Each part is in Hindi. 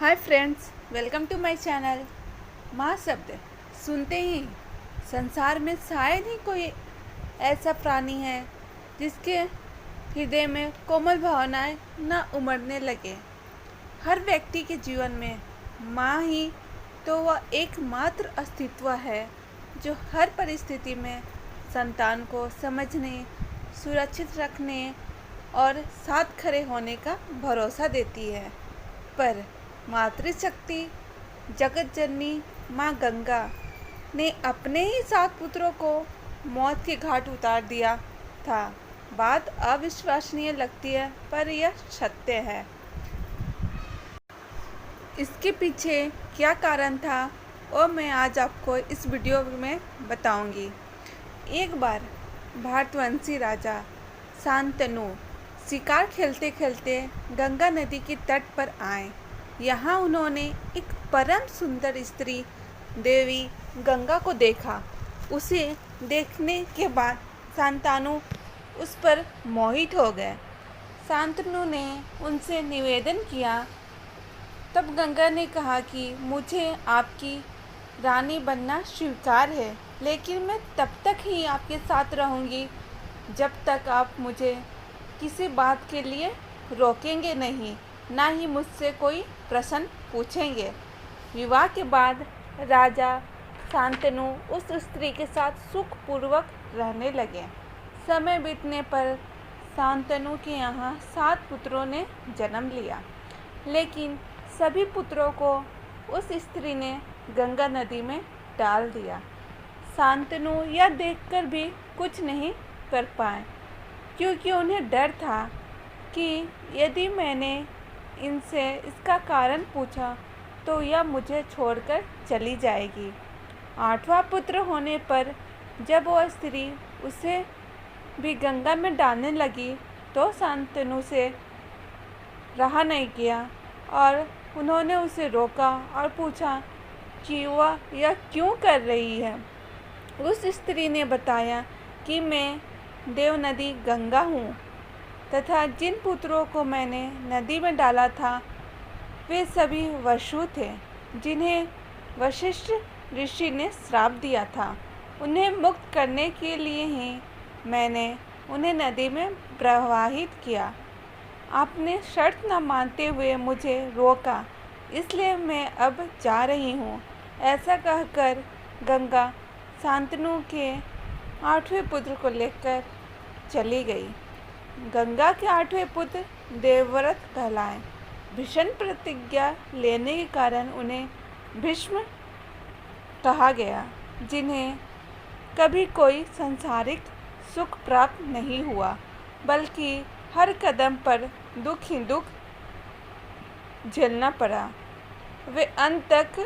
Hi friends, welcome to my channel. माँ शब्द सुनते ही संसार में शायद ही कोई ऐसा प्राणी है जिसके हृदय में कोमल भावनाएं न उमड़ने लगे। हर व्यक्ति के जीवन में माँ ही तो वह एकमात्र अस्तित्व है जो हर परिस्थिति में संतान को समझने, सुरक्षित रखने और साथ खड़े होने का भरोसा देती है। पर मातृशक्ति जगत जननी माँ गंगा ने अपने ही 7 पुत्रों को मौत के घाट उतार दिया था। बात अविश्वसनीय लगती है, पर यह सत्य है। इसके पीछे क्या कारण था और मैं आज आपको इस वीडियो में बताऊंगी। एक बार भारतवंशी राजा शांतनु शिकार खेलते खेलते गंगा नदी के तट पर आए। यहाँ उन्होंने एक परम सुंदर स्त्री देवी गंगा को देखा। उसे देखने के बाद शांतनु उस पर मोहित हो गए। शांतनु ने उनसे निवेदन किया। तब गंगा ने कहा कि मुझे आपकी रानी बनना स्वीकार है, लेकिन मैं तब तक ही आपके साथ रहूँगी जब तक आप मुझे किसी बात के लिए रोकेंगे नहीं, ना ही मुझसे कोई प्रश्न पूछेंगे। विवाह के बाद राजा शांतनु उस स्त्री के साथ सुखपूर्वक रहने लगे। समय बीतने पर शांतनु के यहाँ 7 पुत्रों ने जन्म लिया, लेकिन सभी पुत्रों को उस स्त्री ने गंगा नदी में डाल दिया। शांतनु यह देखकर भी कुछ नहीं कर पाए, क्योंकि उन्हें डर था कि यदि मैंने इनसे इसका कारण पूछा तो यह मुझे छोड़कर चली जाएगी। 8वां पुत्र होने पर जब वह स्त्री उसे भी गंगा में डालने लगी तो शांतनु से रहा नहीं किया और उन्होंने उसे रोका और पूछा कि वह यह क्यों कर रही है। उस स्त्री ने बताया कि मैं देवनदी गंगा हूँ तथा जिन पुत्रों को मैंने नदी में डाला था वे सभी वसु थे, जिन्हें वशिष्ठ ऋषि ने श्राप दिया था। उन्हें मुक्त करने के लिए ही मैंने उन्हें नदी में प्रवाहित किया। आपने शर्त न मानते हुए मुझे रोका, इसलिए मैं अब जा रही हूँ। ऐसा कहकर गंगा शांतनु के 8वें पुत्र को लेकर चली गई। गंगा के 8वें पुत्र देवव्रत कहलाए। भीषण प्रतिज्ञा लेने के कारण उन्हें भीष्म कहा गया, जिन्हें कभी कोई सांसारिक सुख प्राप्त नहीं हुआ, बल्कि हर कदम पर दुख ही दुख झेलना पड़ा। वे अंत तक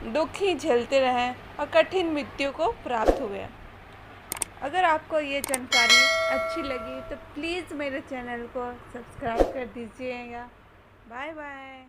दुख ही झेलते रहे और कठिन मृत्यु को प्राप्त हुए। अगर आपको ये जानकारी अच्छी लगी तो प्लीज़ मेरे चैनल को सब्सक्राइब कर दीजिएगा। Bye bye.